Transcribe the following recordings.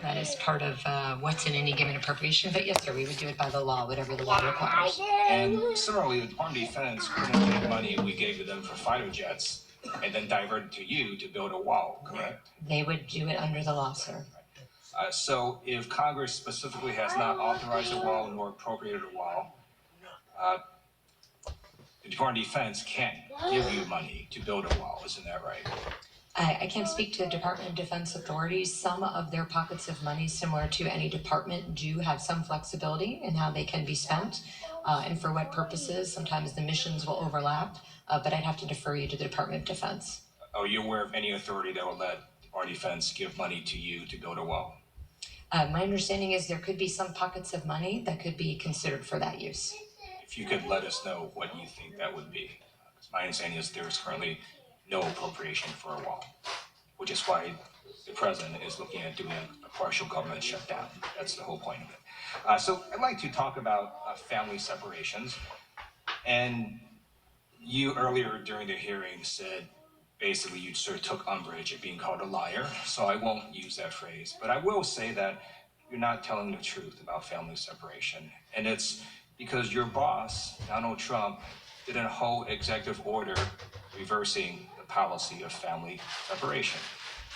That is part of what's in any given appropriation. But yes, sir, we would do it by the law, whatever the law requires. And similarly, the Department of Defense couldn't take money we gave to them for fighter jets and then divert it to you to build a wall, correct? They would do it under the law, sir. So if Congress specifically has not authorized a wall nor appropriated a wall, the Department of Defense can't give you money to build a wall, isn't that right? I can't speak to the Department of Defense authorities. Some of their pockets of money, similar to any department, do have some flexibility in how they can be spent and for what purposes. Sometimes the missions will overlap, but I'd have to defer you to the Department of Defense. Are you aware of any authority that will let the Department of Defense give money to you to build a wall? My understanding is there could be some pockets of money that could be considered for that use. If you could let us know what you think that would be. Because my understanding is there is currently no appropriation for a wall, which is why the president is looking at doing a partial government shutdown. That's the whole point of it. So I'd like to talk about family separations. And you earlier during the hearing said basically you sort of took umbrage at being called a liar. So I won't use that phrase, but I will say that you're not telling the truth about family separation. And it's because your boss, Donald Trump, did a whole executive order reversing the policy of family separation.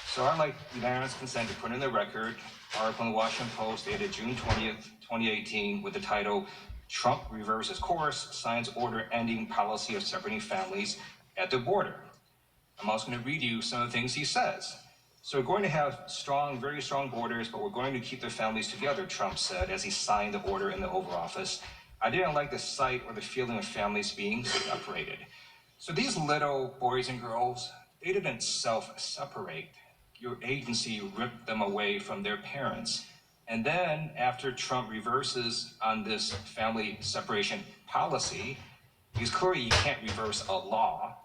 So I'd like unanimous consent to put in the record article in the Washington Post dated June 20th, 2018 with the title, Trump reverses course, signs order ending policy of separating families at the border. I'm also going to read you some of the things he says. So we're going to have strong, very strong borders, but we're going to keep the families together, Trump said as he signed the order in the Oval Office. I didn't like the sight or the feeling of families being separated. So these little boys and girls, they didn't self-separate. Your agency ripped them away from their parents. And then after Trump reverses on this family separation policy, because clearly you can't reverse a law,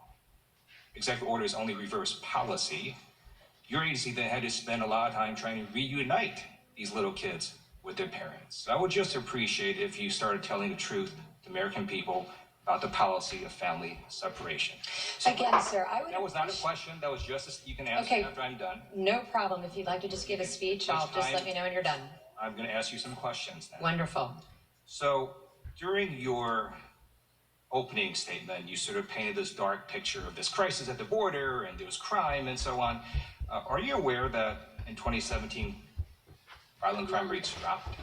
executive orders only reverse policy, your agency then had to spend a lot of time trying to reunite these little kids with their parents. So I would just appreciate if you started telling the truth to American people about the policy of family separation. So again, sir, that was not a question. That was just you can answer after I'm done. No problem. If you'd like to just give a speech, I'll just let me know when you're done. I'm going to ask you some questions now. Wonderful. So during your opening statement, you sort of painted this dark picture of this crisis at the border and there was crime and so on. Are you aware that in 2017, violent crime rates dropped?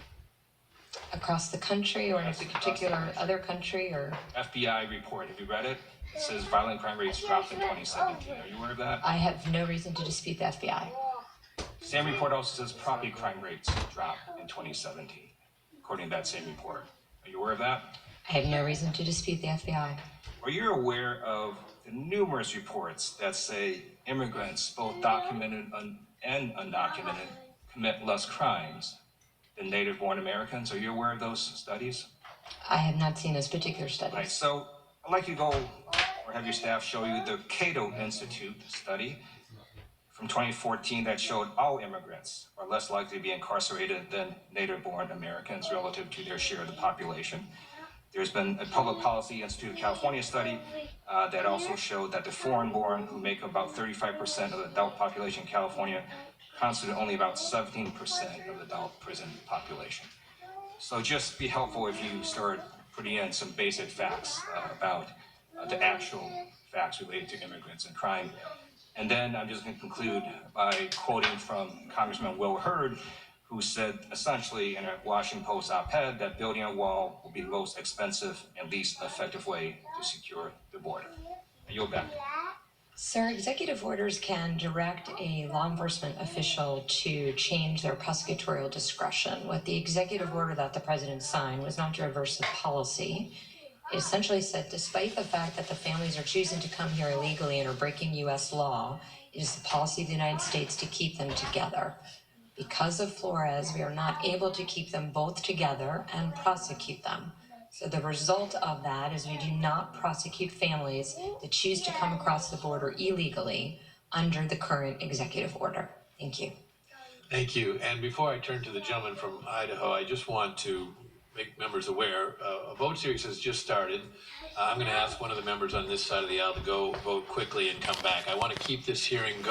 Across the country or in a particular other country or? FBI report, have you read it? It says violent crime rates dropped in 2017. Are you aware of that? I have no reason to dispute the FBI. Same report also says property crime rates dropped in 2017, according to that same report. Are you aware of that? I have no reason to dispute the FBI. Are you aware of the numerous reports that say immigrants, both documented and undocumented, commit less crimes than native-born Americans? Are you aware of those studies? I have not seen those particular studies. Right, so I'd like you to go or have your staff show you the Cato Institute study from 2014 that showed all immigrants are less likely to be incarcerated than native-born Americans relative to their share of the population. There's been a Public Policy Institute of California study that also showed that the foreign-born, who make about 35% of the adult population in California, constitute only about 17% of the adult prison population. So just be helpful if you start putting in some basic facts about the actual facts related to immigrants and crime. And then I'm just going to conclude by quoting from Congressman Will Hurd, who said essentially in a Washington Post op-ed that building a wall will be the most expensive and least effective way to secure the border. I yield back. Sir, executive orders can direct a law enforcement official to change their prosecutorial discretion. What the executive order that the president signed was not to reverse the policy. It essentially said, despite the fact that the families are choosing to come here illegally and are breaking U.S. law, it is the policy of the United States to keep them together. Because of Flores, we are not able to keep them both together and prosecute them. So the result of that is we do not prosecute families that choose to come across the border illegally under the current executive order. Thank you. Thank you. And before I turn to the gentleman from Idaho, I just want to make members aware, a vote series has just started. I'm going to ask one of the members on this side of the aisle to go vote quickly and come back. I want to keep this hearing going.